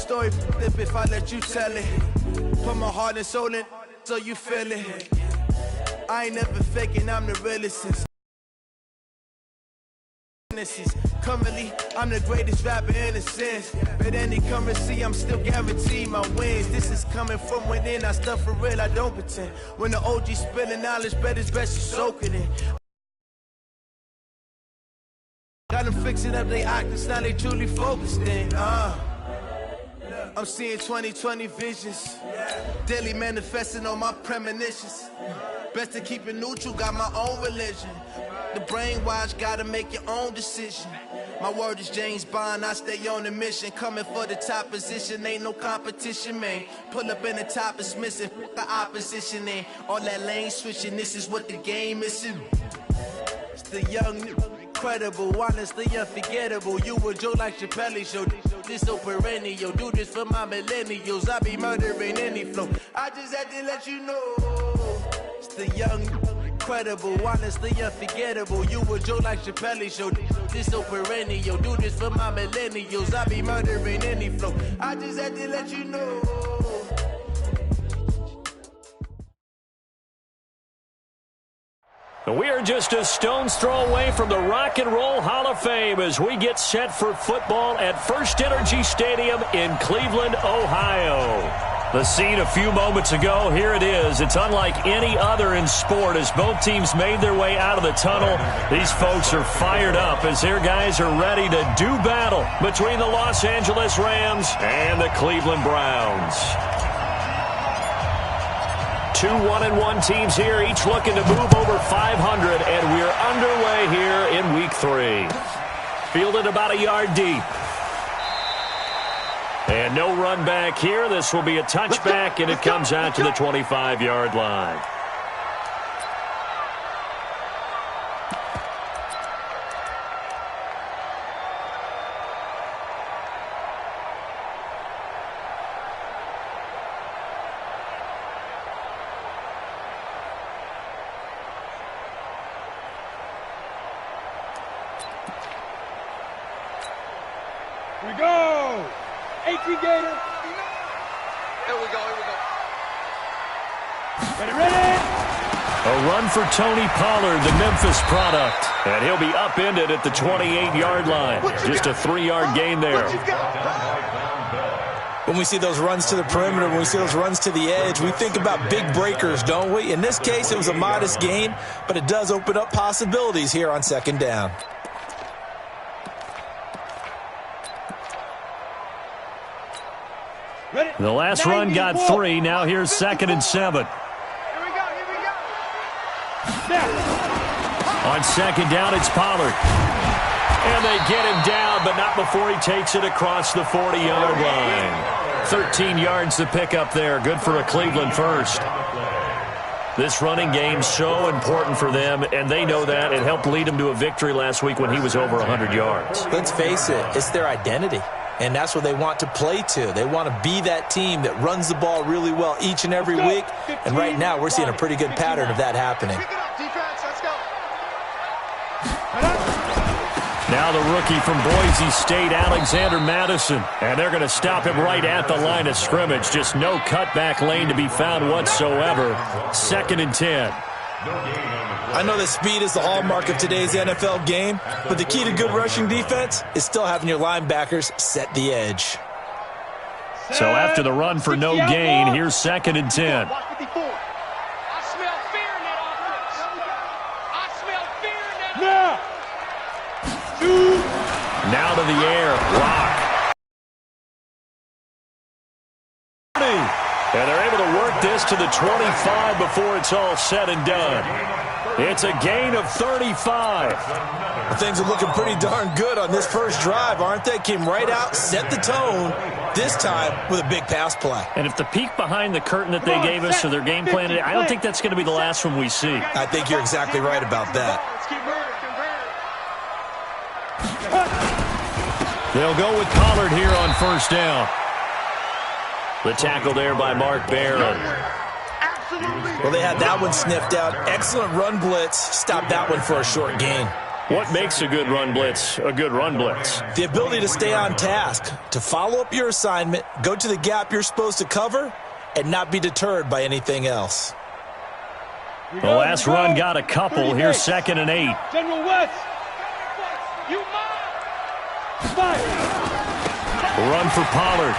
story if I let you tell it. Put my heart and soul in so you feel it. I ain't never faking, I'm the realest. Currently, I'm the greatest rapper in a sense. But any currency, I'm still guaranteed my wins. This is coming from within, I stuff for real, I don't pretend. When the OG spilling knowledge, bet it's best you soak it in. Got them fixing up they octaves, now they truly focused in. I'm seeing 2020 visions, daily manifesting on my premonitions. Best to keep it neutral, got my own religion. The brainwash, gotta make your own decision. My word is James Bond, I stay on a mission. Coming for the top position, ain't no competition, man. Pull up in the top is missing, the opposition in. All that lane switching, this is what the game is. It's the young, incredible, honestly unforgettable. You a Joe like Chappelle show. This so perennial, do this for my millennials. I be murdering any flow. I just had to let you know. It's the young, incredible, honestly unforgettable. You a Joe like Chappelle show. This so perennial, do this for my millennials. I be murdering any flow. I just had to let you know. We are just a stone's throw away from the Rock and Roll Hall of Fame as we get set for football at First Energy Stadium in Cleveland, Ohio. The scene a few moments ago, here it is. It's unlike any other in sport as both teams made their way out of the tunnel. These folks are fired up as their guys are ready to do battle between the Los Angeles Rams and the Cleveland Browns. Two 1-1 teams here, each looking to move over 500, and we're underway here in Week 3. Fielded about a yard deep. And no run back here. This will be a touchback, and it comes out to the 25-yard line. Here we go. AT Gator. Here we go. Ready. A run for Tony Pollard, the Memphis product. And he'll be upended at the 28-yard line. Just a 3-yard gain there. When we see those runs to the perimeter, when we see those runs to the edge, we think about big breakers, don't we? In this case, it was a modest gain, but it does open up possibilities here on second down. The last run got 3. Now here's 2nd and 7. Here we go. On second down, it's Pollard. And they get him down, but not before he takes it across the 40-yard line. 13 yards to pick up there. Good for a Cleveland first. This running game's so important for them, and they know that. It helped lead them to a victory last week when he was over 100 yards. Let's face it, it's their identity. And that's what they want to play to. They want to be that team that runs the ball really well each and every week. And right now, we're seeing a pretty good pattern of that happening. Now the rookie from Boise State, Alexander Madison. And they're going to stop him right at the line of scrimmage. Just no cutback lane to be found whatsoever. 2nd and 10. I know that speed is the hallmark of today's NFL game, but the key to good rushing defense is still having your linebackers set the edge. So after the run for no gain, here's 2nd and 10. Now to the air. Rock. And they're able to work this to the 25 before it's all said and done. It's a gain of 35. Well, things are looking pretty darn good on this first drive, aren't they? Came right out, set the tone, this time with a big pass play. And if the peek behind the curtain that they gave us or their game plan, I don't think that's going to be the last one we see. I think you're exactly right about that. They'll go with Pollard here on first down. The tackle there by Mark Barron. Well, they had that one sniffed out. Excellent run blitz. Stopped that one for a short gain. What makes a good run blitz a good run blitz? The ability to stay on task, to follow up your assignment, go to the gap you're supposed to cover, and not be deterred by anything else. The last run got a couple. Here's 2nd and 8. General West. You fire. Run for Pollard.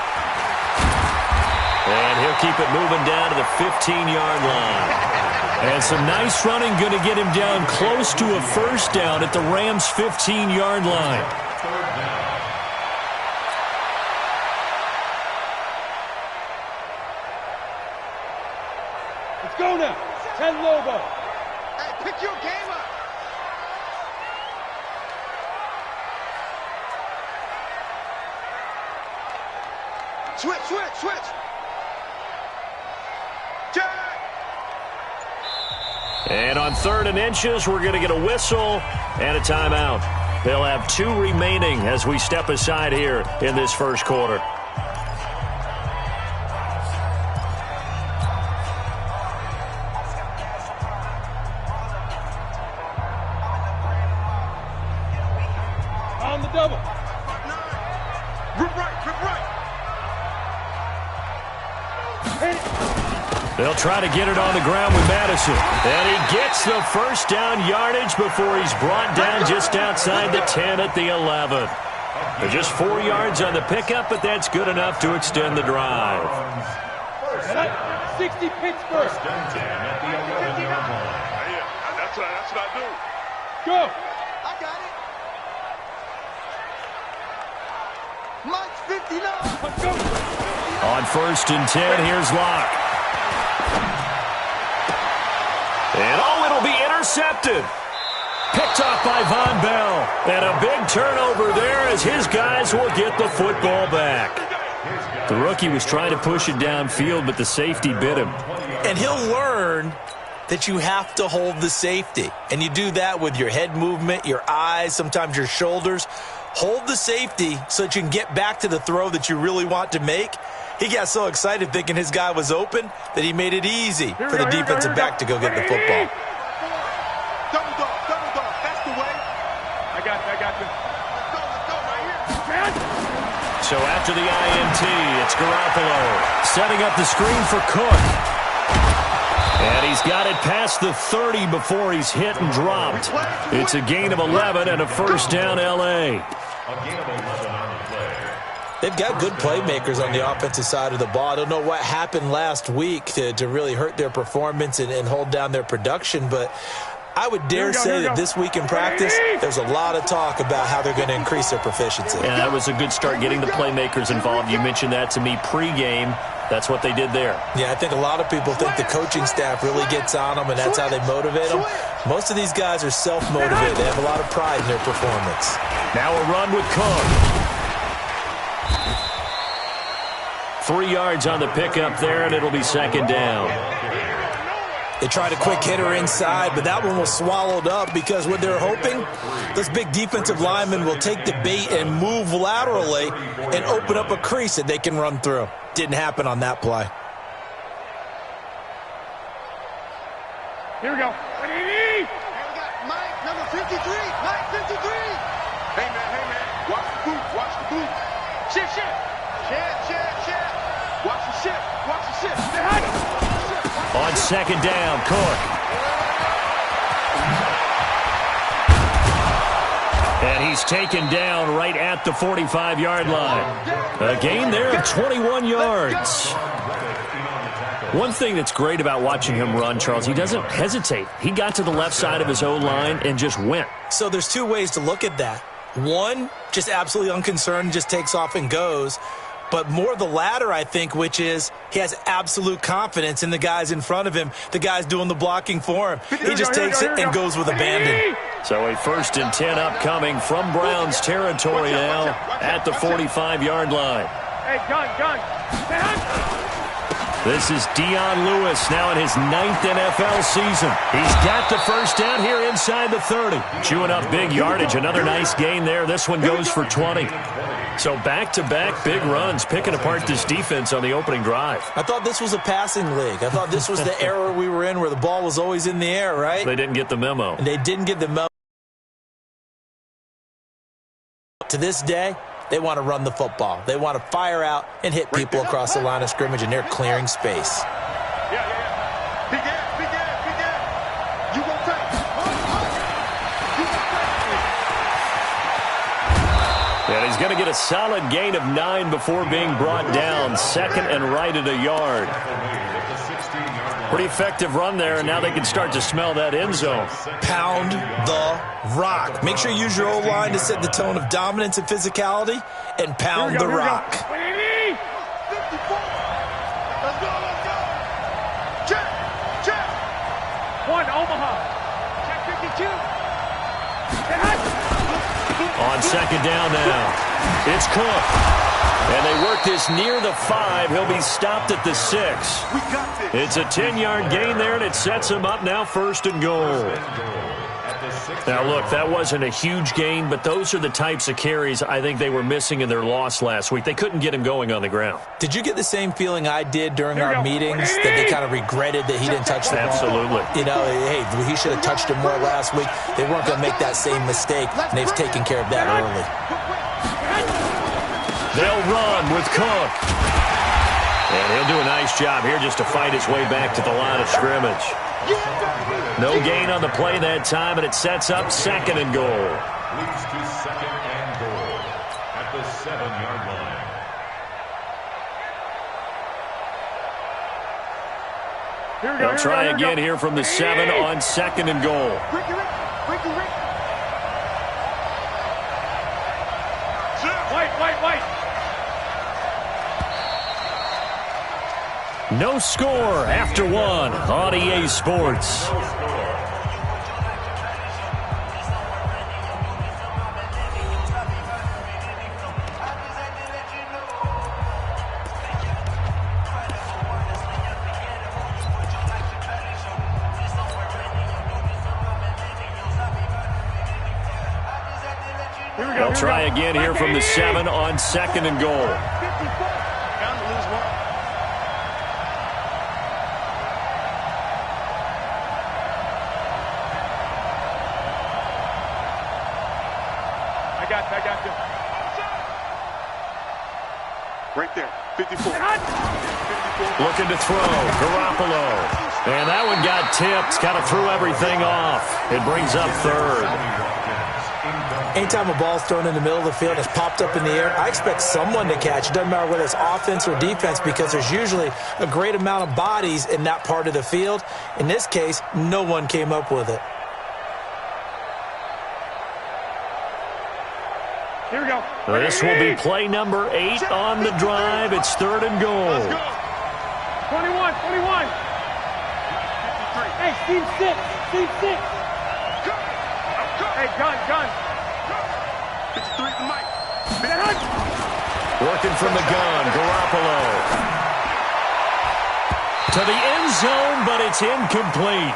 And he'll keep it moving down to the 15-yard line. And some nice running going to get him down close to a first down at the Rams' 15-yard line. Let's go now. 10 Lobo. Hey, pick your game up. Switch. Jack. And on 3rd and inches, we're going to get a whistle and a timeout. They'll have 2 remaining as we step aside here in this first quarter. On the double. Rip right. They'll try to get it on the ground with Madison. And he gets the first down yardage before he's brought down just outside the 10 at the 11. They're just 4 yards on the pickup, but that's good enough to extend the drive. 60 Pittsburgh. That's what I do. Go. I got it. Mike's 59. Let's go. On 1st and 10, here's Locke. And it'll be intercepted. Picked off by Von Bell. And a big turnover there as his guys will get the football back. The rookie was trying to push it downfield, but the safety bit him. And he'll learn that you have to hold the safety. And you do that with your head movement, your eyes, sometimes your shoulders. Hold the safety so that you can get back to the throw that you really want to make. He got so excited thinking his guy was open that he made it easy for the defensive back to go get the football. Double dog. That's the way. I got you. Let's go right here. So after the INT, it's Garoppolo setting up the screen for Cook. And he's got it past the 30 before he's hit and dropped. It's a gain of 11 and a first down L.A. They've got good playmakers on the offensive side of the ball. I don't know what happened last week to really hurt their performance and hold down their production, but I would dare say that this week in practice, there's a lot of talk about how they're going to increase their proficiency. Yeah, that was a good start getting the playmakers involved. You mentioned that to me pregame. That's what they did there. Yeah, I think a lot of people think the coaching staff really gets on them, and that's how they motivate them. Most of these guys are self-motivated. They have a lot of pride in their performance. Now a run with Cook. 3 yards on the pickup there, and it'll be 2nd down. They tried a quick hitter inside, but that one was swallowed up because what they're hoping, this big defensive lineman will take the bait and move laterally and open up a crease that they can run through. Didn't happen on that play. Here we go. Hey, we got Mike, number 53. Mike, 53. Hey, man. Watch the boot. Shit. Watch the shit. On 2nd down, Cook. And he's taken down right at the 45-yard line. A gain there of 21 yards. One thing that's great about watching him run, Charles, he doesn't hesitate. He got to the left side of his O-line and just went. So there's 2 ways to look at that. One, just absolutely unconcerned, just takes off and goes. But more the latter, I think, which is he has absolute confidence in the guys in front of him, the guys doing the blocking for him. He just takes it and goes with abandon. So a 1st and 10 upcoming from Browns territory now at the 45-yard line. Hey, gun. This is Dion Lewis now in his 9th NFL season. He's got the first down here inside the 30. Chewing up big yardage. Another nice gain there. This one goes for 20. So back-to-back big runs, picking apart this defense on the opening drive. I thought this was a passing league. I thought this was the era we were in where the ball was always in the air, right? They didn't get the memo. And they didn't get the memo. to this day, they want to run the football. They want to fire out and hit people across the line of scrimmage, and they're clearing space. Big ass, big ass, big ass. You won't take. And he's going to get a solid gain of 9 before being brought down. Second and right at a yard. Pretty effective run there, and now they can start to smell that end zone. Pound the rock. Make sure you use your O-line to set the tone of dominance and physicality, and pound the rock. Let's go, let's go. Check, check. 1, Omaha. Check 52. On second down now, it's Cook. And they work this near the 5. He'll be stopped at the 6. We got this. It's a 10-yard gain there, and it sets him up now first and goal. Now, look, that wasn't a huge gain, but those are the types of carries I think they were missing in their loss last week. They couldn't get him going on the ground. Did you get the same feeling I did during our meetings, that they kind of regretted that he didn't touch the ball? Absolutely. You know, hey, he should have touched it more last week. They weren't going to make that same mistake, and they've taken care of that early. They'll run with Cook. And he'll do a nice job here just to fight his way back to the line of scrimmage. No gain on the play that time, and it sets up second and goal. Leads to second and goal at the 7-yard line. They'll try again here from the 7 on second and goal. White. No score after 1 on EA Sports. They'll try again here from the 7 on second and goal. I got you. Right there, 54. Looking to throw, Garoppolo. And that one got tipped, kind of threw everything off. It brings up third. Anytime a ball's thrown in the middle of the field and it's popped up in the air, I expect someone to catch. It doesn't matter whether it's offense or defense, because there's usually a great amount of bodies in that part of the field. In this case, no one came up with it. Here we go. This will be play number 8 on the drive. It's third and goal. 21. Hey, team 6. Hey, gun. 53 to Mike. Working from the gun, Garoppolo. To the end zone, but it's incomplete.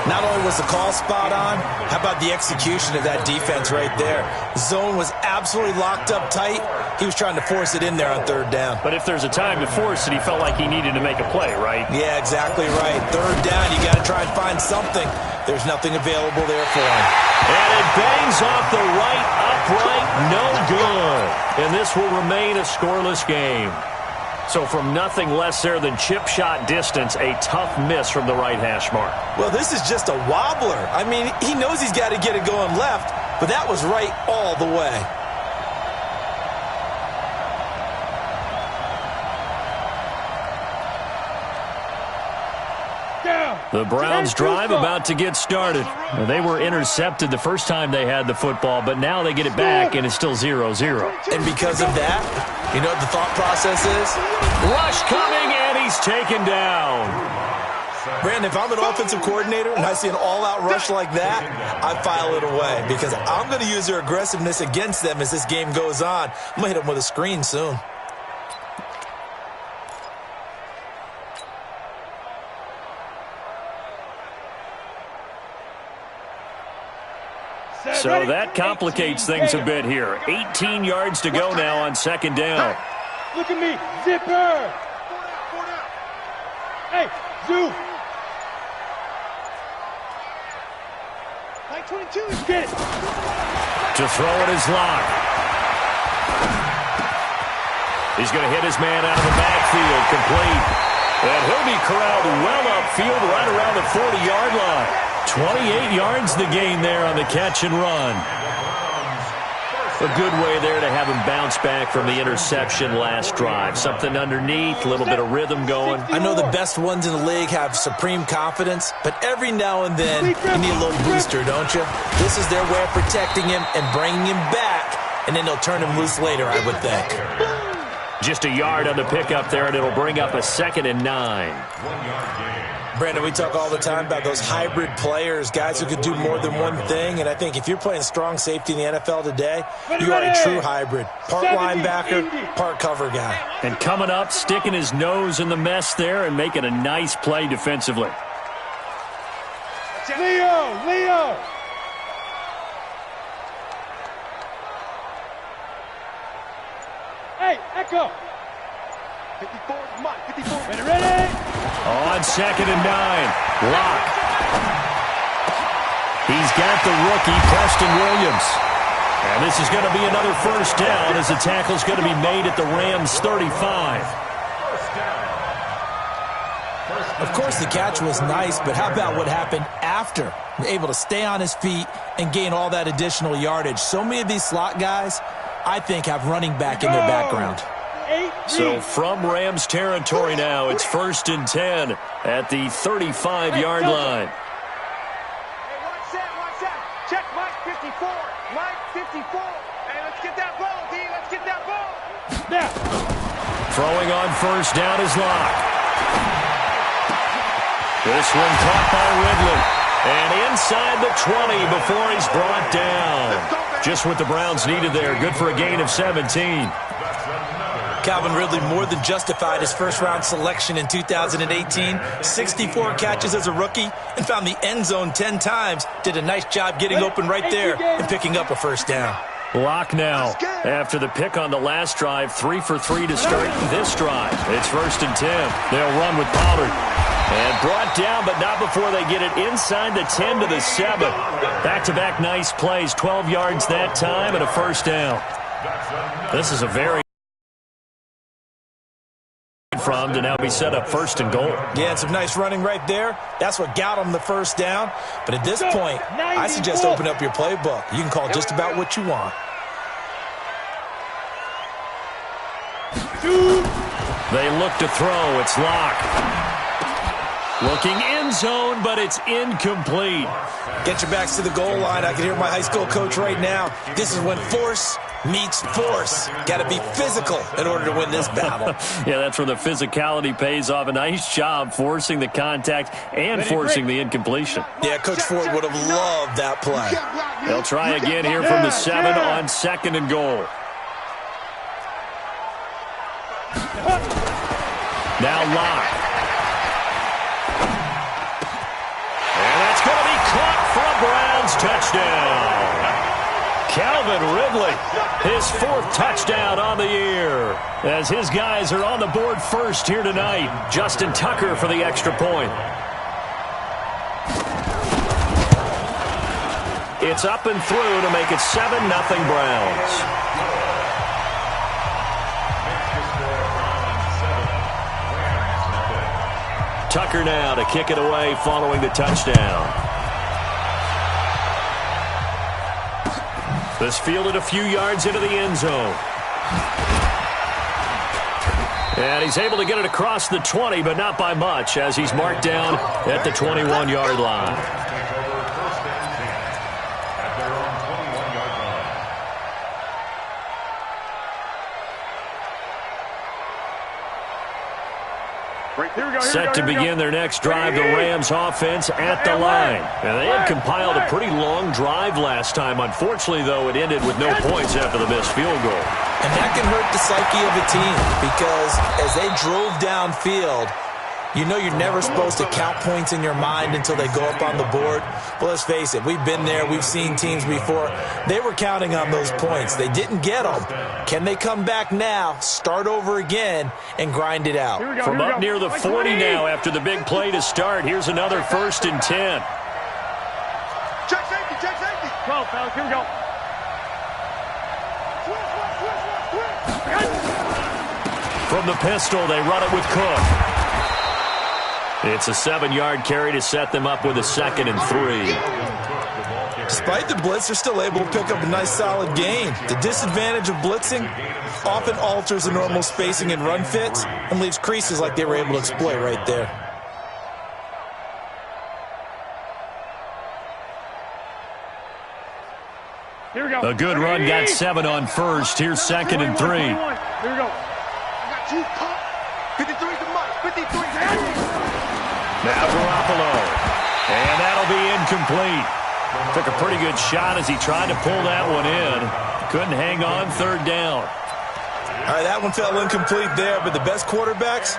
Not only was the call spot on, how about the execution of that defense right there? Zone was absolutely locked up tight. He was trying to force it in there on third down. But if there's a time to force it, he felt like he needed to make a play, right? Yeah, exactly right. Third down, you got to try and find something. There's nothing available there for him. And it bangs off the right upright, no good. And this will remain a scoreless game. So from nothing less there than chip shot distance, a tough miss from the right hash mark. Well, this is just a wobbler. I mean, he knows he's got to get it going left, but that was right all the way. The Browns drive about to get started. They were intercepted the first time they had the football, but now they get it back, and it's still 0-0. And because of that, you know what the thought process is? Rush coming, and he's taken down. Brandon, if I'm an offensive coordinator and I see an all-out rush like that, I file it away because I'm going to use their aggressiveness against them as this game goes on. I'm going to hit them with a screen soon. So that complicates things a bit here. 18 yards to go now on second down. Look at me. Zipper. Hey, Zoo. 22. Get it. To throw it is Locke. He's going to hit his man out of the backfield, complete. And he'll be corralled well upfield right around the 40-yard line. 28 yards the gain there on the catch and run. A good way there to have him bounce back from the interception last drive. Something underneath, a little bit of rhythm going. I know the best ones in the league have supreme confidence, but every now and then you need a little booster, don't you? This is their way of protecting him and bringing him back, and then they'll turn him loose later, I would think. Just a yard on the pickup there, and it'll bring up a 2nd and 9. Brandon, we talk all the time about those hybrid players, guys who could do more than one thing, and I think if you're playing strong safety in the NFL today, you are a true hybrid. Part linebacker, part cover guy. And coming up, sticking his nose in the mess there and making a nice play defensively. Leo! Hey, Echo! 54, Mike, 54. Ready? On 2nd and 9, Locke. He's got the rookie, Preston Williams. And this is going to be another first down as the tackle's going to be made at the Rams' 35. Of course, the catch was nice, but how about what happened after? Able to stay on his feet and gain all that additional yardage. So many of these slot guys, I think, have running back in their background. So from Rams territory now, it's 1st and 10 at the 35-yard line. Hey, watch that. Check Mike 54. Mike 54. Hey, let's get that ball, D. Let's get that ball. Now. Throwing on first down is Locke. This one caught by Ridley. And inside the 20 before he's brought down. Just what the Browns needed there. Good for a gain of 17. Calvin Ridley more than justified his first-round selection in 2018. 64 catches as a rookie and found the end zone 10 times. Did a nice job getting open right there and picking up a first down. Locke now, after the pick on the last drive, 3 for 3 to start this drive. It's 1st and 10. They'll run with Pollard. And brought down, but not before they get it inside the 10 to the 7. Back-to-back nice plays, 12 yards that time and a first down. This is a very from to now be set up 1st and goal. Yeah, and some nice running right there. That's what got them the first down. But at this point, I suggest open up your playbook. You can call just about what you want. They look to throw. It's Locke. Looking end zone, but it's incomplete. Get your backs to the goal line. I can hear my high school coach right now. This is when force meets force. Got to be physical in order to win this battle. Yeah, that's where the physicality pays off. A nice job forcing the contact and forcing the incompletion. Yeah, Coach Ford would have loved that play. They'll try again here from the 7 on 2nd and goal. Now Locke. And that's going to be caught for a Browns touchdown. Calvin Ridley, his 4th touchdown on the year. As his guys are on the board first here tonight. Justin Tucker for the extra point. It's up and through to make it 7-0 Browns. Tucker now to kick it away following the touchdown. This fielded a few yards into the end zone. And he's able to get it across the 20, but not by much, as he's marked down at the 21-yard line. Set to begin their next drive, the Rams offense at the line. And they had compiled a pretty long drive last time. Unfortunately, though, it ended with no points after the missed field goal. And that can hurt the psyche of a team because as they drove downfield, you know you're never supposed to count points in your mind until they go up on the board. Well, let's face it, we've been there. We've seen teams before. They were counting on those points. They didn't get them. Can they come back now, start over again, and grind it out? From up near the 40 now after the big play to start. Here's another 1st and 10. Check safety, check safety. Go, fellas, here we go. From the pistol, they run it with Cook. It's a 7-yard carry to set them up with a 2nd and 3. Despite the blitz, they're still able to pick up a nice solid gain. The disadvantage of blitzing often alters the normal spacing and run fits and leaves creases like they were able to exploit right there. Here we go. A good run got 7 on first. Here's 2nd and 3. Here we go. I got you, pump. 53 to Mike. 53. Now Garoppolo. And that'll be incomplete. Took a pretty good shot as he tried to pull that one in. Couldn't hang on, 3rd down. All right, that one fell incomplete there, but the best quarterbacks,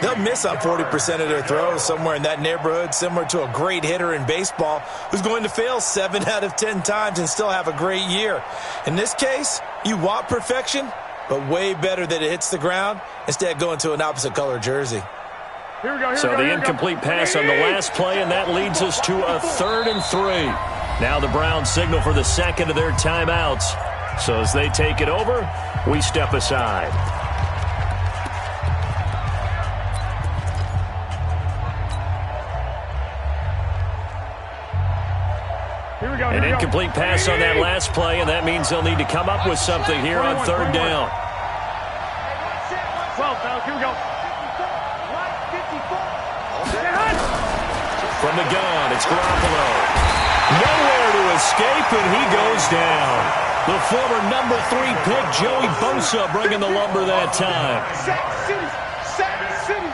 they'll miss on 40% of their throws, somewhere in that neighborhood, similar to a great hitter in baseball who's going to fail 7 out of 10 times and still have a great year. In this case, you want perfection, but way better that it hits the ground instead of going to an opposite color jersey. Here we go. So the incomplete pass on the last play, and that leads us to a 3rd and 3. Now the Browns signal for the 2nd of their timeouts. So as they take it over, we step aside. Here we go. An incomplete pass on that last play, and that means they'll need to come up with something here on 3rd down. 12, fellas. Here we go. From the gun, it's Garoppolo. Nowhere to escape, and he goes down. The former number 3 pick, Joey Bosa, bringing the lumber that time. Sack City,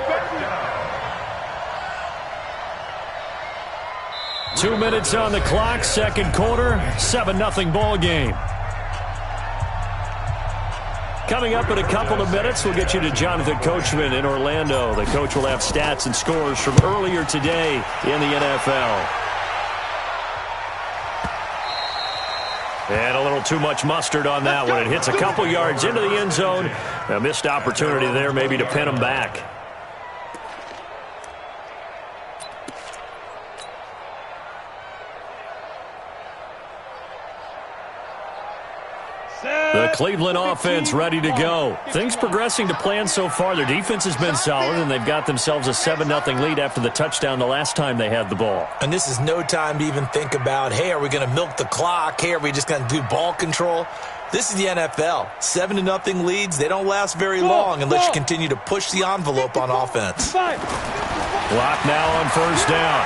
baby. 2 minutes on the clock, 2nd quarter, 7-0 ball game. Coming up in a couple of minutes, we'll get you to Jonathan Coachman in Orlando. The coach will have stats and scores from earlier today in the NFL. And a little too much mustard on that one. It hits a couple yards into the end zone. A missed opportunity there maybe to pin them back. The Cleveland offense ready to go. Things progressing to plan so far. Their defense has been solid, and they've got themselves a 7-0 lead after the touchdown the last time they had the ball. And this is no time to even think about, hey, are we going to milk the clock? Hey, are we just going to do ball control? This is the NFL. 7-0 leads, they don't last very long unless you continue to push the envelope on offense. Block now on 1st down.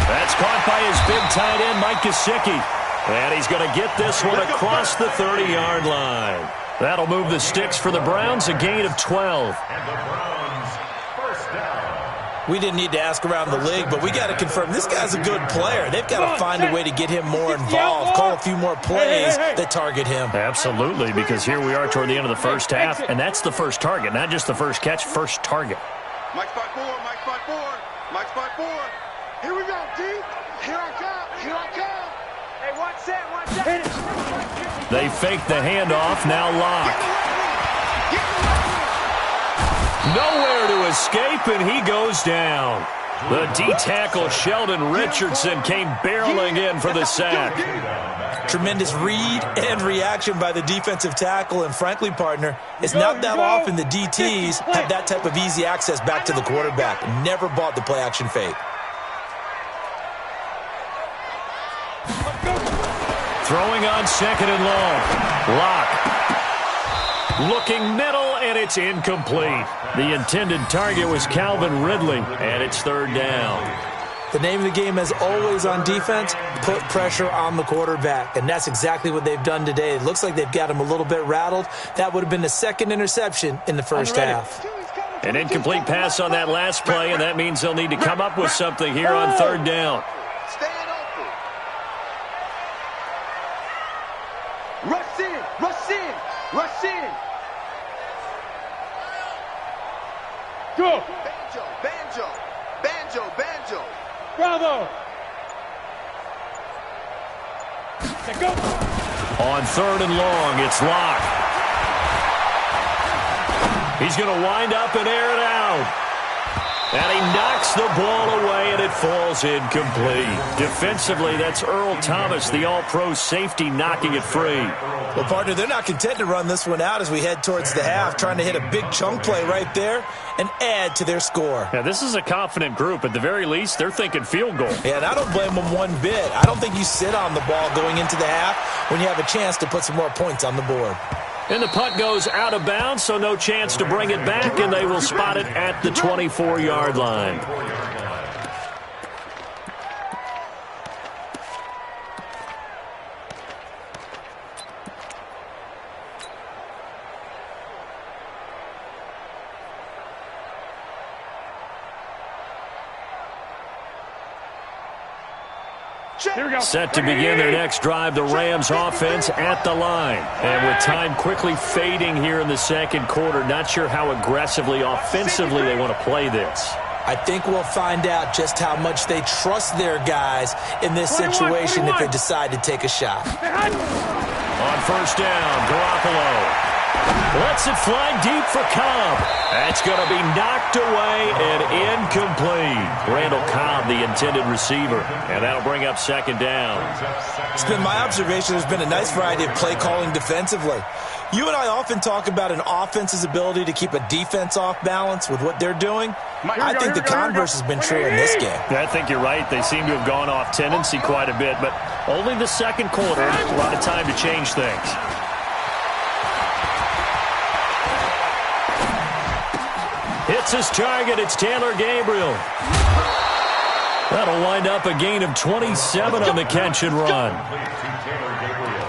That's caught by his big tight end, Mike Gesicki. And he's going to get this one across the 30-yard line. That'll move the sticks for the Browns, a gain of 12. And the Browns, 1st down. We didn't need to ask around the league, but we got to confirm this guy's a good player. They've got to find a way to get him more involved, call a few more plays that target him. Absolutely, because here we are toward the end of the first half, and that's the first target, not just the first catch, first target. Mike spot 4, Mike spot 4, Mike spot 4. Here we go, D. Here I come, here I come. Hey, watch that. They fake the handoff, now Locke. Nowhere to escape, and he goes down. The D-tackle Sheldon Richardson came barreling in for the sack. Tremendous read and reaction by the defensive tackle, and frankly, partner, it's not that often the DTs have that type of easy access back to the quarterback. Never bought the play-action fake. Throwing on 2nd and long. Locke. Looking middle, and it's incomplete. The intended target was Calvin Ridley, and it's 3rd down. The name of the game, as always on defense, put pressure on the quarterback, and that's exactly what they've done today. It looks like they've got him a little bit rattled. That would have been the 2nd interception in the first half. An incomplete pass on that last play, and that means they'll need to come up with something here on 3rd down. Staying open. Rush in, rush in, rush in. Go. Banjo, banjo, banjo, banjo. Bravo. Go. On 3rd and long, it's Locke. He's going to wind up and air it out. And he knocks the ball away, and it falls incomplete. Defensively, that's Earl Thomas, the all-pro safety, knocking it free. Well, partner, they're not content to run this one out as we head towards the half, trying to hit a big chunk play right there and add to their score. Yeah, this is a confident group. At the very least, they're thinking field goal. Yeah, and I don't blame them one bit. I don't think you sit on the ball going into the half when you have a chance to put some more points on the board. And the punt goes out of bounds, so no chance to bring it back, and they will spot it at the 24-yard line. Set to begin their next drive, the Rams offense at the line. And with time quickly fading here in the second quarter, not sure how aggressively, offensively they want to play this. I think we'll find out just how much they trust their guys in this situation if they decide to take a shot. On first down, Garoppolo lets it fly deep for Cobb. That's going to be knocked away and incomplete. Randall Cobb, the intended receiver. And that'll bring up second down. It's been my observation there's been a nice variety of play calling defensively. You and I often talk about an offense's ability to keep a defense off balance with what they're doing. I think the converse has been true in this game. I think you're right. They seem to have gone off tendency quite a bit, but only the second quarter. A lot of time to change things. Hits his target. It's Taylor Gabriel. That'll wind up a gain of 27 on the catch and run. Taylor Gabriel.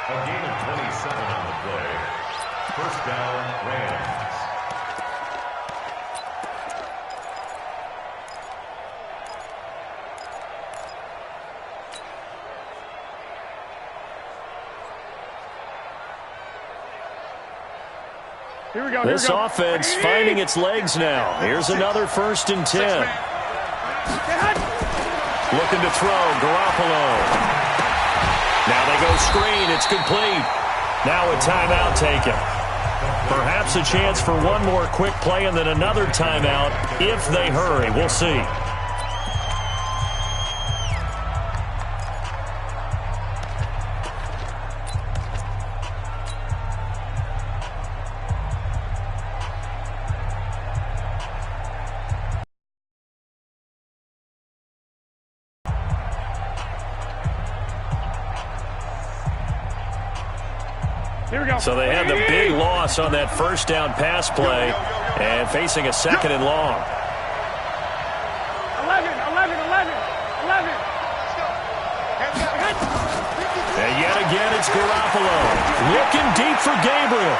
A gain of 27 on the play. First down, Rams. Here we go. This offense finding its legs now. Here's another 1st and 10. Looking to throw, Garoppolo. Now they go screen. It's complete. Now a timeout taken. Perhaps a chance for one more quick play and then another timeout if they hurry. We'll see. So they had the big loss on that first down pass play and facing a 2nd and long. 11. And yet again, it's Garoppolo. Looking deep for Gabriel.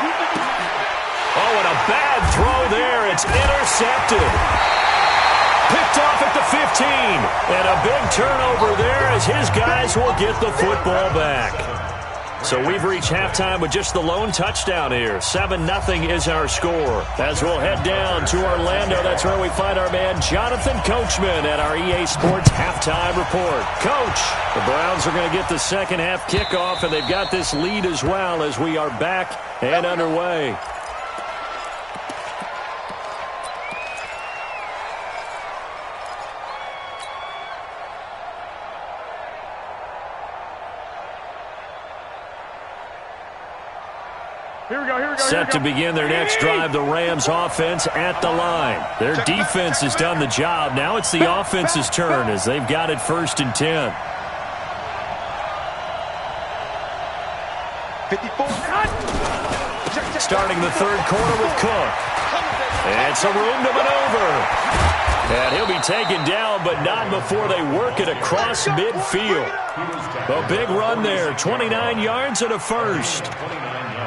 Oh, and a bad throw there. It's intercepted. Picked off at the 15. And a big turnover there as his guys will get the football back. So we've reached halftime with just the lone touchdown here. 7-0 is our score. As we'll head down to Orlando, that's where we find our man Jonathan Coachman at our EA Sports Halftime Report. Coach, the Browns are going to get the second half kickoff, and they've got this lead as well as we are back and underway. Set to begin their next drive, the Rams offense at the line. Their defense has done the job. Now it's the offense's turn as they've got it 1st and 10. 54. Starting the third quarter with Cook. And some room to maneuver. And he'll be taken down, but not before they work it across midfield. A big run there, 29 yards and a first.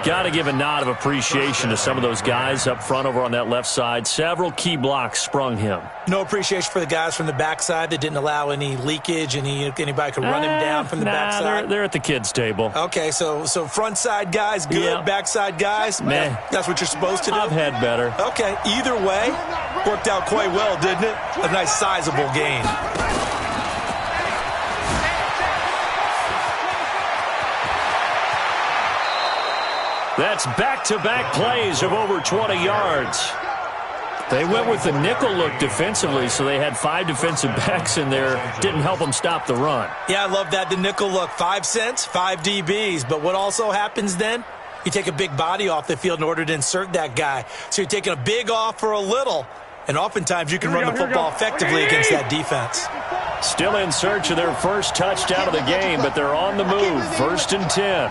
Got to give a nod of appreciation to some of those guys up front over on that left side. Several key blocks sprung him. No appreciation for the guys from the backside that didn't allow any leakage, anybody could run him down from the backside. They're at the kids' table. Okay, so front side guys good, yeah. Backside guys, meh. That's what you're supposed to do? I've had better. Okay, either way, worked out quite well, didn't it? A nice sizable gain. That's back-to-back plays of over 20 yards. They went with the nickel look defensively, so they had 5 defensive backs in there. Didn't help them stop the run. Yeah, I love that, the nickel look. 5 cents, 5 DBs. But what also happens then? You take a big body off the field in order to insert that guy. So you're taking a big off for a little. And oftentimes you can run the football effectively against that defense. Still in search of their first touchdown of the game, but they're on the move. 1st and 10.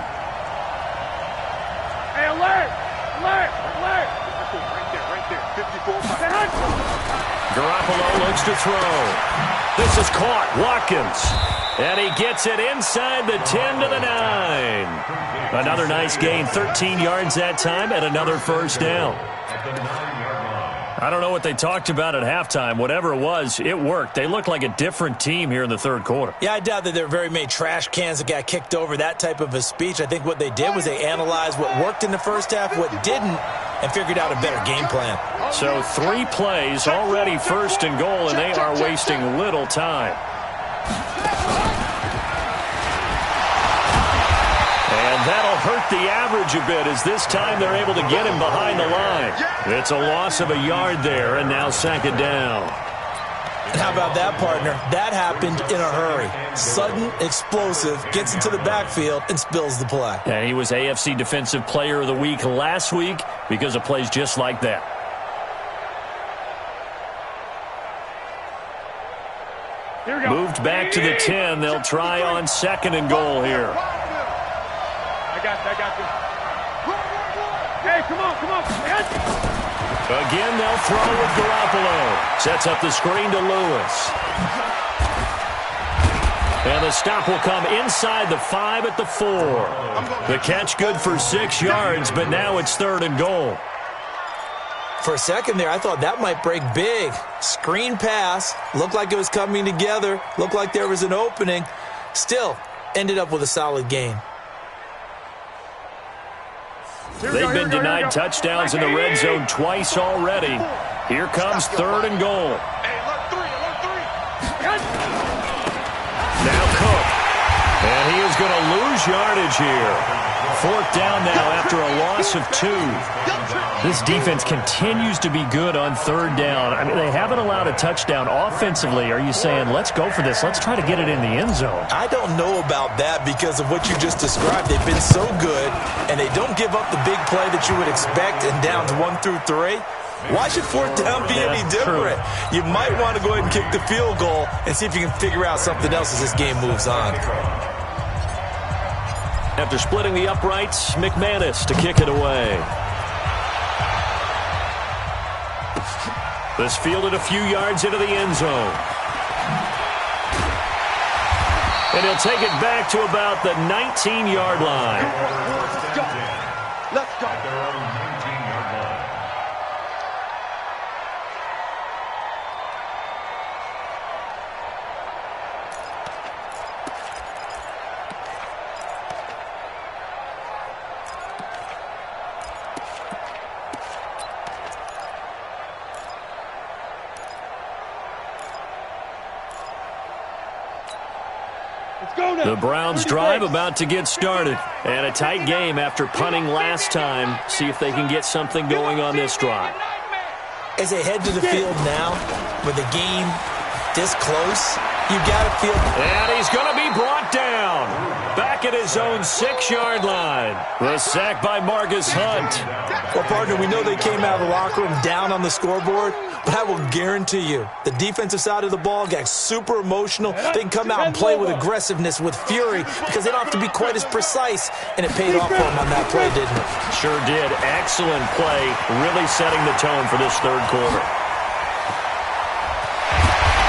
Hey, alert! Alert! Alert! Right there. 54. Garoppolo looks to throw. This is caught. Watkins. And he gets it inside the 10 to the 9. Another nice gain. 13 yards that time and another first down. I don't know what they talked about at halftime. Whatever it was, it worked. They looked like a different team here in the third quarter. Yeah, I doubt that there were very many trash cans that got kicked over, that type of a speech. I think what they did was they analyzed what worked in the first half, what didn't, and figured out a better game plan. So 3 plays, already 1st and goal, and they are wasting little time. And that'll hurt the average a bit as this time they're able to get him behind the line. It's a loss of a yard there, and now 2nd down. And how about that, partner? That happened in a hurry. Sudden, explosive, gets into the backfield, and spills the play. And he was AFC Defensive Player of the Week last week because of plays just like that. Here we go. Moved back to the 10. They'll try on 2nd and goal here. I got this. Hey, come on. Again, they'll throw with Garoppolo. Sets up the screen to Lewis. And the stop will come inside the 5 at the 4. The catch good for 6 yards, but now it's 3rd and goal. For a second there, I thought that might break big. Screen pass. Looked like it was coming together. Looked like there was an opening. Still, ended up with a solid gain. They've been denied touchdowns in the red zone twice already. Here comes 3rd and goal. Now Cook. And he is going to lose yardage here. 4th down now after a loss of 2. This defense continues to be good on 3rd down. I mean, they haven't allowed a touchdown offensively. Are you saying, let's go for this? Let's try to get it in the end zone. I don't know about that because of what you just described. They've been so good, and they don't give up the big play that you would expect in downs 1 through 3. Why should 4th down be any different? You might want to go ahead and kick the field goal and see if you can figure out something else as this game moves on. After splitting the uprights, McManus to kick it away. This fielded a few yards into the end zone. And he'll take it back to about the 19-yard line. Let's go. The Browns drive about to get started. And a tight game after punting last time. See if they can get something going on this drive. As they head to the field now, with the game this close, you got to feel... And he's going to be brought down. Back at his own 6-yard line. The sack by Marcus Hunt. Well, partner, we know they came out of the locker room down on the scoreboard, but I will guarantee you the defensive side of the ball got super emotional. They can come out and play with aggressiveness, with fury, because they don't have to be quite as precise, and it paid off for them on that play, didn't it? Sure did. Excellent play, really setting the tone for this 3rd quarter.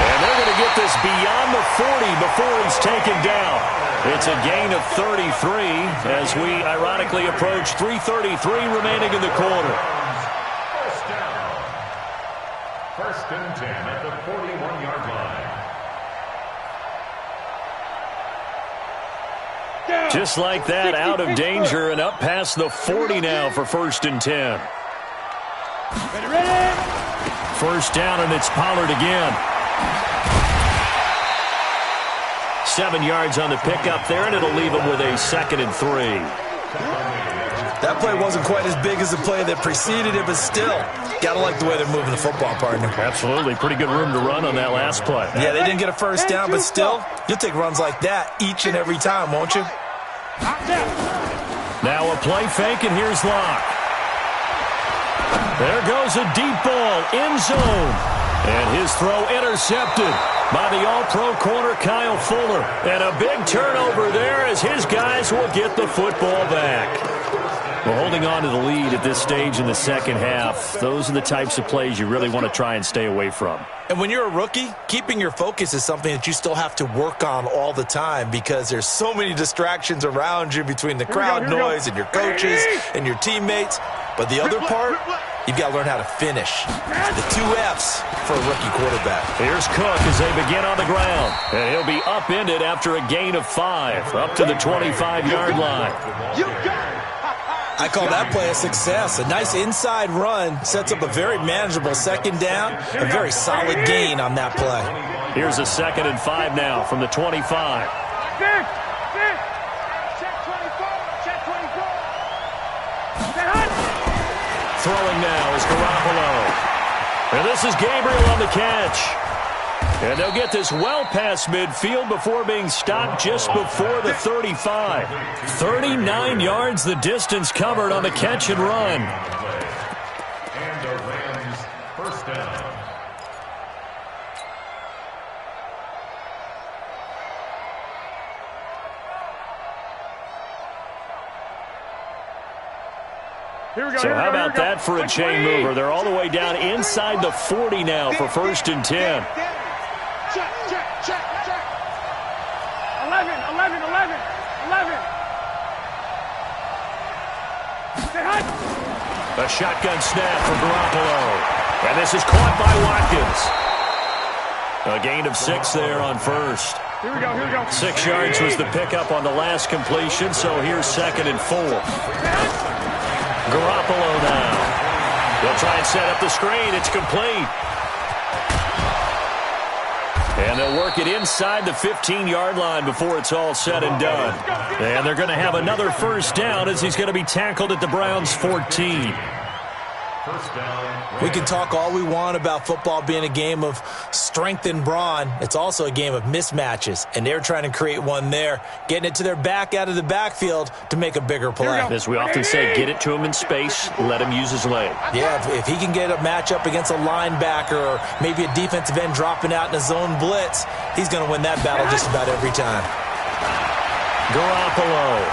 And they're going to get this beyond the 40 before he's taken down. It's a gain of 33 as we ironically approach 3:33 remaining in the quarter. First and 10 at the 41-yard line. Just like that, out of danger and up past the 40 now for 1st and 10. Ready? 1st down, and it's Pollard again. 7 yards on the pickup there, and it'll leave him with a 2nd and 3. That play wasn't quite as big as the play that preceded it, but still, got to like the way they're moving the football, partner. Absolutely. Pretty good room to run on that last play. Yeah, they didn't get a first down, but still, you'll take runs like that each and every time, won't you? Now a play fake, and here's Locke. There goes a deep ball, end zone. And his throw intercepted by the all-pro corner, Kyle Fuller. And a big turnover there as his guys will get the football back. Well, holding on to the lead at this stage in the second half, those are the types of plays you really want to try and stay away from. And when you're a rookie, keeping your focus is something that you still have to work on all the time because there's so many distractions around you between the crowd noise and your coaches and your teammates. But the other part, you've got to learn how to finish. The 2 F's for a rookie quarterback. Here's Cook as they begin on the ground. And he'll be upended after a gain of 5, up to the 25-yard line. I call that play a success. A nice inside run sets up a very manageable second down, a very solid gain on that play. Here's a 2nd and 5 now from the 25. Check 24. Throwing now is Garoppolo. And this is Gabriel on the catch. And they'll get this well past midfield before being stopped just before the 35. 39 yards the distance covered on the catch and run. And the Rams first down. So how about that for a chain mover? They're all the way down inside the 40 now for 1st and 10. Check. 11. A shotgun snap for Garoppolo. And this is caught by Watkins. A gain of 6 there on 1st. Here we go. 6 yards was the pickup on the last completion, so here's 2nd and 4. Garoppolo now. They'll try and set up the screen. It's complete. And they'll work it inside the 15-yard line before it's all said and done. And they're going to have another first down as he's going to be tackled at the Browns' 14. First down. We can talk all we want about football being a game of strength and brawn. It's also a game of mismatches, and they're trying to create one there, getting it to their back out of the backfield to make a bigger play. As we often say, get it to him in space, let him use his leg. Yeah, if he can get a matchup against a linebacker or maybe a defensive end dropping out in a zone blitz, he's going to win that battle just about every time. Garoppolo.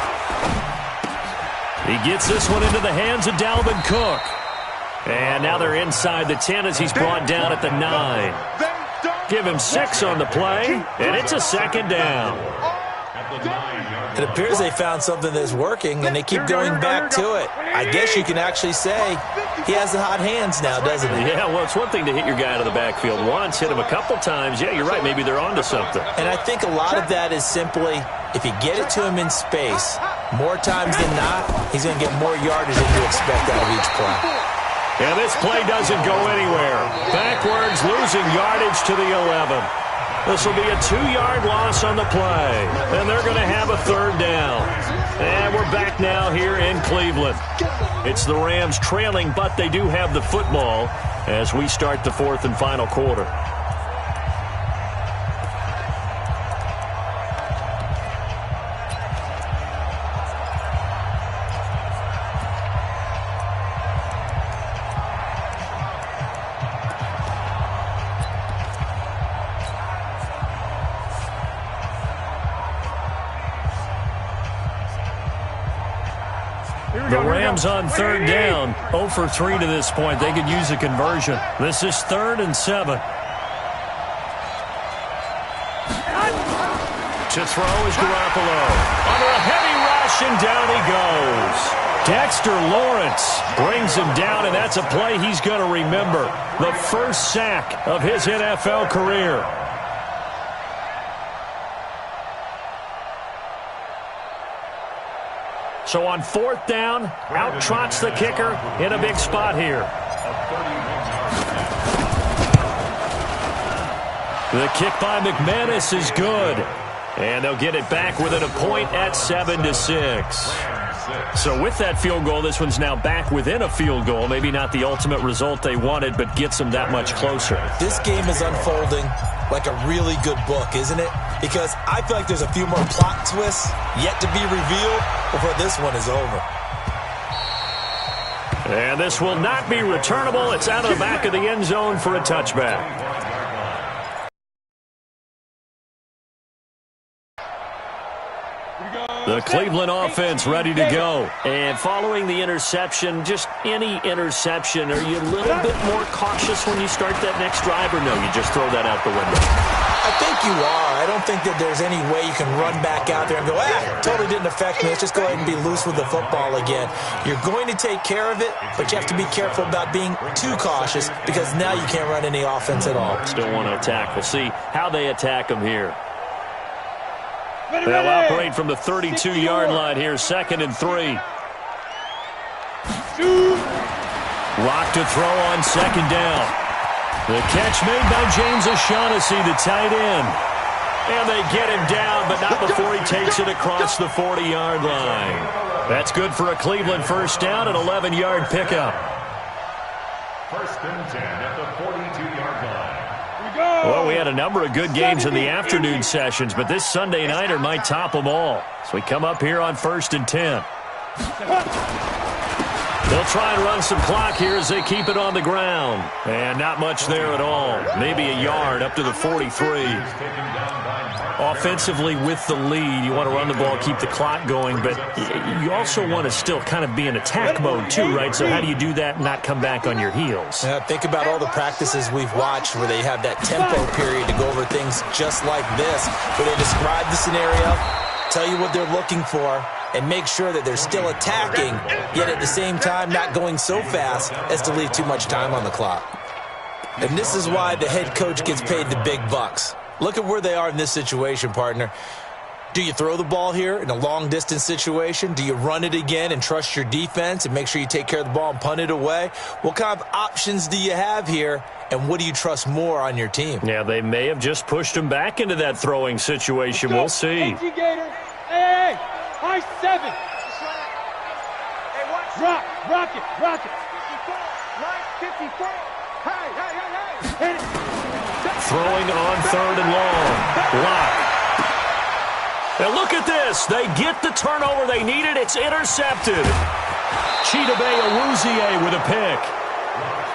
He gets this one into the hands of Dalvin Cook. And now they're inside the 10 as he's brought down at the 9. Give him 6 on the play, and it's a 2nd down. It appears they found something that's working, and they keep going back to it. I guess you can actually say he has the hot hands now, doesn't he? Yeah, well, it's one thing to hit your guy out of the backfield once, hit him a couple times. Yeah, you're right. Maybe they're onto something. And I think a lot of that is simply if you get it to him in space, more times than not, he's going to get more yardage than you expect out of each play. And this play doesn't go anywhere. Backwards, losing yardage to the 11. This will be a 2-yard loss on the play. And they're going to have a 3rd down. And we're back now here in Cleveland. It's the Rams trailing, but they do have the football as we start the 4th and final quarter. The Rams on 3rd down, 0 for 3 to this point. They could use a conversion. This is 3rd and 7. To throw is Garoppolo. Under a heavy rush, and down he goes. Dexter Lawrence brings him down, and that's a play he's going to remember. The first sack of his NFL career. So on 4th down, out trots the kicker in a big spot here. The kick by McManus is good. And they'll get it back within a point at 7-6. So with that field goal, this one's now back within a field goal. Maybe not the ultimate result they wanted, but gets them that much closer. This game is unfolding like a really good book, isn't it? Because I feel like there's a few more plot twists yet to be revealed before this one is over. And this will not be returnable. It's out of the back of the end zone for a touchback. The Cleveland offense ready to go. And following the interception, just any interception, are you a little bit more cautious when you start that next drive, or no, you just throw that out the window? I think you are. I don't think that there's any way you can run back out there and go, totally didn't affect me. Let's just go ahead and be loose with the football again. You're going to take care of it, but you have to be careful about being too cautious because now you can't run any offense at all. Still want to attack. We'll see how they attack them here. They'll operate from the 32-yard line here, 2nd and 3. Lock to throw on 2nd down. The catch made by James O'Shaughnessy, the tight end. And they get him down, but not before he takes it across the 40-yard line. That's good for a Cleveland first down, an 11-yard pickup. 1st and 10 at the 42-yard line. Well, we had a number of good games in the afternoon sessions, but this Sunday nighter might top them all. So we come up here on 1st and 10. They'll try and run some clock here as they keep it on the ground. And not much there at all. Maybe a yard up to the 43. Offensively with the lead, you want to run the ball, keep the clock going, but you also want to still kind of be in attack mode too, right? So how do you do that and not come back on your heels? Yeah, think about all the practices we've watched where they have that tempo period to go over things just like this, where they describe the scenario, tell you what they're looking for, and make sure that they're still attacking, yet at the same time not going so fast as to leave too much time on the clock. And this is why the head coach gets paid the big bucks. Look at where they are in this situation, partner. Do you throw the ball here in a long-distance situation? Do you run it again and trust your defense and make sure you take care of the ball and punt it away? What kind of options do you have here, and what do you trust more on your team? Yeah, they may have just pushed him back into that throwing situation. We'll see. Hey, high 7. Hey, rock it. 54. Hey. Hit it. Throwing on 3rd and long. Lock. Now look at this. They get the turnover they needed. It's intercepted. Chidobe Awuzie with a pick.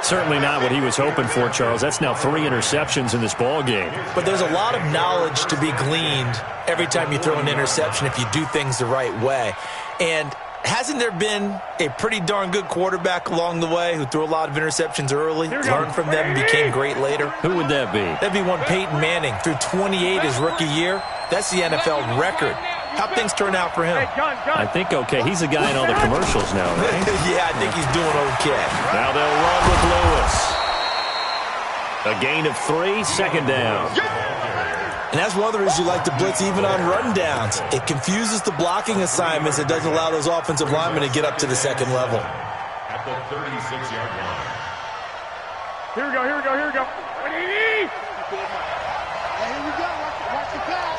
Certainly not what he was hoping for, Charles. That's now 3 interceptions in this ball game. But there's a lot of knowledge to be gleaned every time you throw an interception if you do things the right way. And hasn't there been a pretty darn good quarterback along the way who threw a lot of interceptions early, learned from them, and became great later? Who would that be? That'd be one Peyton Manning. Threw 28 his rookie year. That's the NFL record. How'd things turn out for him? I think okay. He's a guy in all the commercials now, right? Yeah, I think he's doing okay. Now they'll run with Lewis. A gain of 3, 2nd down. And that's one of the reasons you like to blitz even on run downs. It confuses the blocking assignments. It doesn't allow those offensive linemen to get up to the 2nd level. At the 36-yard line. Here we go. Hey, here we go. Watch the pass.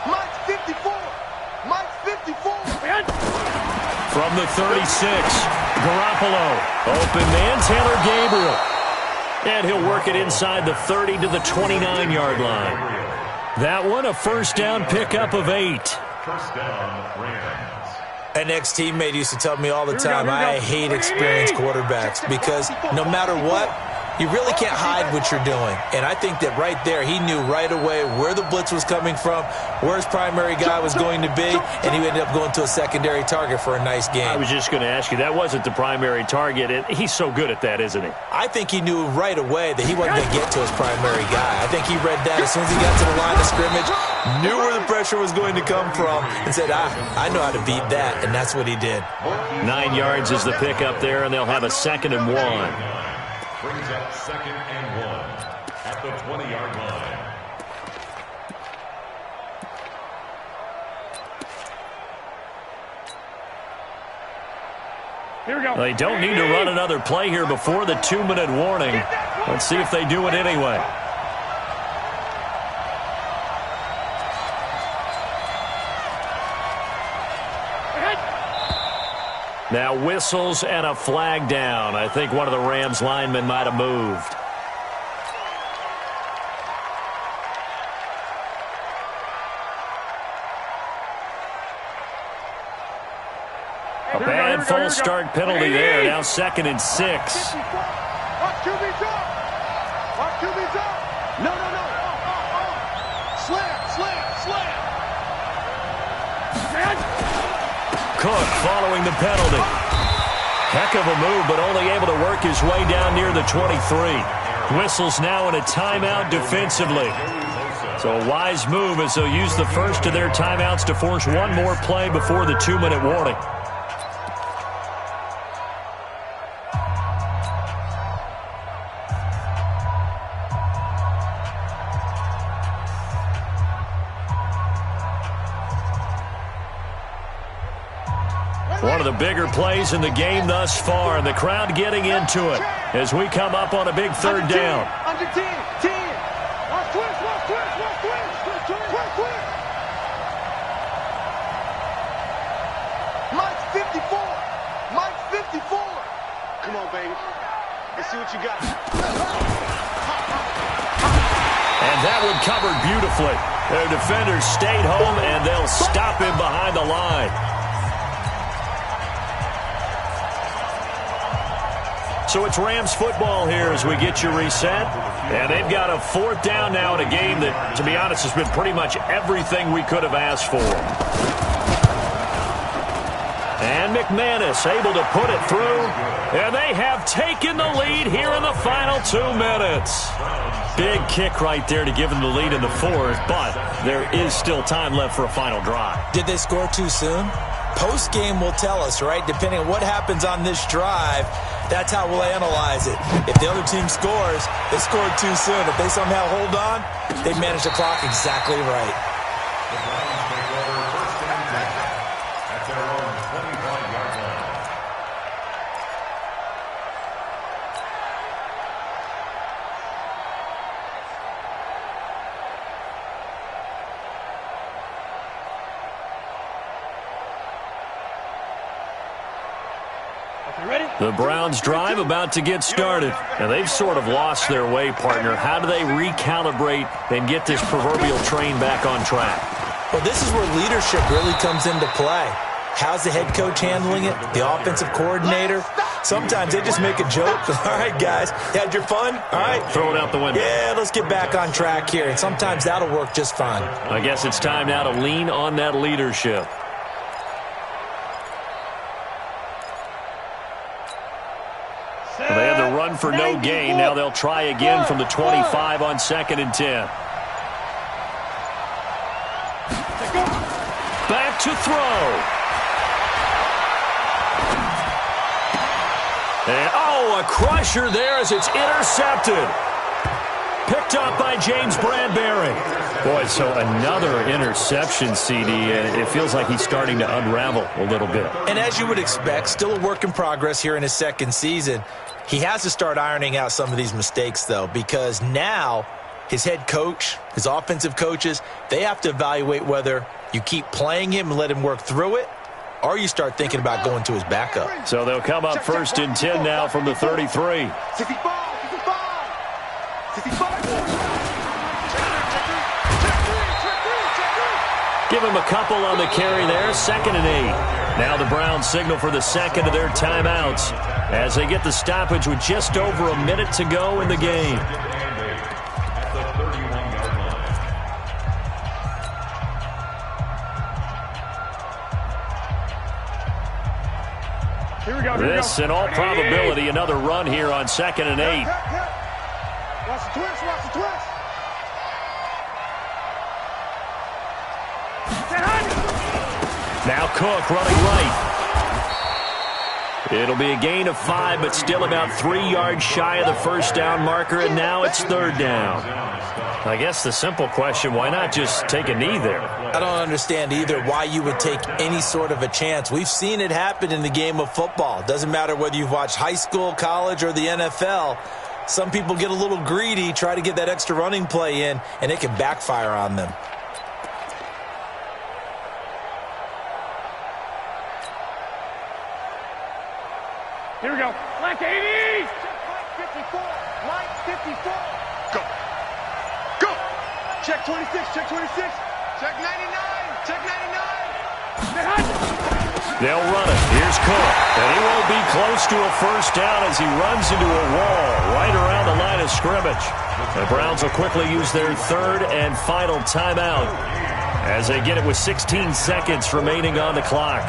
Mike's 54. From the 36, Garoppolo. Open man, Taylor Gabriel. And he'll work it inside the 30 to the 29-yard line. That one, a first down pickup of 8. First down, Rams. An ex-teammate used to tell me all the time, I hate experienced quarterbacks because no matter what, you really can't hide what you're doing. And I think that right there, he knew right away where the blitz was coming from, where his primary guy was going to be, and he ended up going to a secondary target for a nice game. I was just going to ask you, that wasn't the primary target. He's so good at that, isn't he? I think he knew right away that he wasn't going to get to his primary guy. I think he read that as soon as he got to the line of scrimmage, knew where the pressure was going to come from, and said, I know how to beat that, and that's what he did. 9 yards is the pickup there, and they'll have a 2nd and 1. Brings up 2nd and 1 at the 20-yard line. Here we go. They don't need to run another play here before the 2-minute warning. Let's see if they do it anyway. Now whistles and a flag down. I think one of the Rams linemen might have moved. A bad false start penalty there. Now 2nd and 6. Watch QB's up. Watch QB's up. No. Slam. Cook following the penalty. Heck of a move, but only able to work his way down near the 23. Whistles now in a timeout defensively. So a wise move as they'll use the first of their timeouts to force one more play before the 2-minute warning. One of the bigger plays in the game thus far, and the crowd getting into it as we come up on a big 3rd down. Under 10. Watch twist. Mike's 54. Come on, baby. Let's see what you got. And that one covered beautifully. Their defenders stayed home, and they'll stop him behind the line. So it's Rams football here as we get you reset. And they've got a 4th down now in a game that, to be honest, has been pretty much everything we could have asked for. And McManus able to put it through. And they have taken the lead here in the final 2 minutes. Big kick right there to give them the lead in the 4th, but there is still time left for a final drive. Did they score too soon? Post-game will tell us, right? Depending on what happens on this drive, that's how we'll analyze it. If the other team scores, they scored too soon. If they somehow hold on, they manage the clock exactly right. The Browns take over 1st and 10 at their own 25-yard line. The Browns drive about to get started. And they've sort of lost their way, partner. How do they recalibrate and get this proverbial train back on track? Well, this is where leadership really comes into play. How's the head coach handling it? The offensive coordinator? Sometimes they just make a joke. All right, guys, you had your fun? All right. Throw it out the window. Yeah, let's get back on track here. And sometimes that'll work just fine. I guess it's time now to lean on that leadership. They had the run for no gain. Now they'll try again from the 25 on 2nd and 10. Back to throw. And, a crusher there as it's intercepted. Picked up by James Bradbury. Boy, so another interception, CD, and it feels like he's starting to unravel a little bit. And as you would expect, still a work in progress here in his 2nd season. He has to start ironing out some of these mistakes, though, because now his head coach, his offensive coaches, they have to evaluate whether you keep playing him and let him work through it, or you start thinking about going to his backup. So they'll come up 1st and 10 now from the 33. 65. Give him a couple on the carry there. 2nd and 8. Now the Browns signal for the 2nd of their timeouts as they get the stoppage with just over a minute to go in the game. At the 31-yard line. Here we go. This, in all probability, another run here on 2nd and 8. Watch the twist. Now Cook running right. It'll be a gain of 5, but still about 3 yards shy of the 1st down marker, and now it's 3rd down. I guess the simple question, why not just take a knee there? I don't understand either why you would take any sort of a chance. We've seen it happen in the game of football. Doesn't matter whether you've watched high school, college, or the NFL. Some people get a little greedy, try to get that extra running play in, and it can backfire on them. Here we go. Black 80. Check 54. Mike 54. Go. Go. Check 26. Check 26. Check 99. Check 99. They'll run it. Here's Cook. And he won't be close to a first down as he runs into a wall right around the line of scrimmage. The Browns will quickly use their third and final timeout as they get it with 16 seconds remaining on the clock.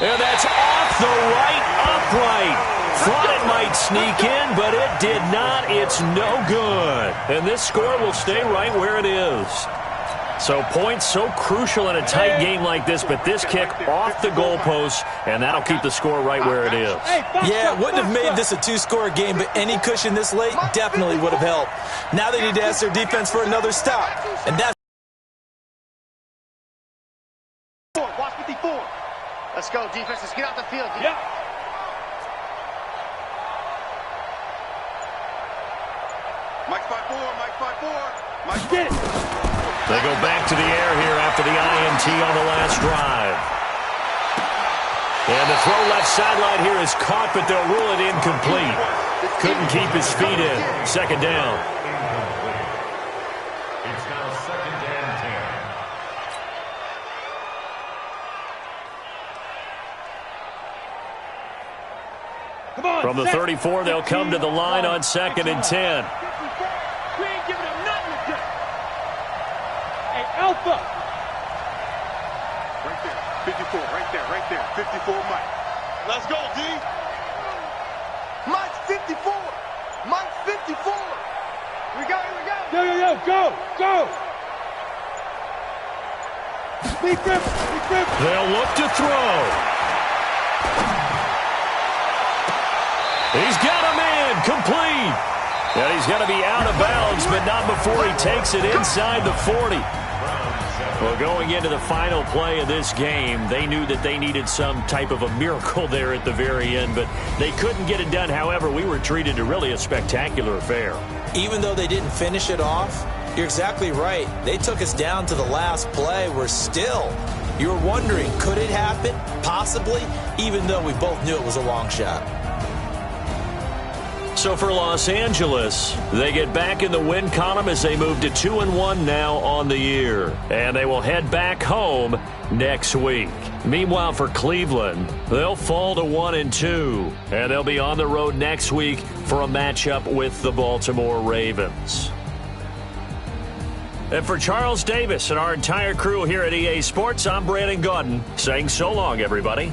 And that's off the right upright. Thought it might sneak in, but it did not. It's no good. And this score will stay right where it is. So points so crucial in a tight game like this, but this kick off the goalpost, and that'll keep the score right where it is. Yeah, it wouldn't have made this a two-score game, but any cushion this late definitely would have helped. Now they need to ask their defense for another stop, and that's... Watch 54. Let's go, defense. Let's get out the field. Yep. Mike 54. Mike 54. Mike 54. Get it. They go back to the air here after the INT on the last drive. And the throw left sideline here is caught, but they'll rule it incomplete. Couldn't keep his feet in. Second down. It's now second and 10. Come on. From the 34, they'll come to the line on second and 10. We ain't giving them nothing to do. Hey, Alpha. Right there. 54. Right there. Right there. 54, Mike. Let's go, D. Mike's 54. Mike's 54. We go. Here we go. Yo. Go. Leap rip. They'll look to throw. He's got a man complete. And he's going to be out of bounds, but not before he takes it inside the 40. Well, going into the final play of this game, they knew that they needed some type of a miracle there at the very end, but they couldn't get it done. However, we were treated to really a spectacular affair. Even though they didn't finish it off, you're exactly right. They took us down to the last play. We're still, you're wondering, could it happen? Possibly, even though we both knew it was a long shot. So for Los Angeles, they get back in the win column as they move to 2-1 now on the year. And they will head back home next week. Meanwhile, for Cleveland, they'll fall to 1-2. And they'll be on the road next week for a matchup with the Baltimore Ravens. And for Charles Davis and our entire crew here at EA Sports, I'm Brandon Gaudin saying so long, everybody.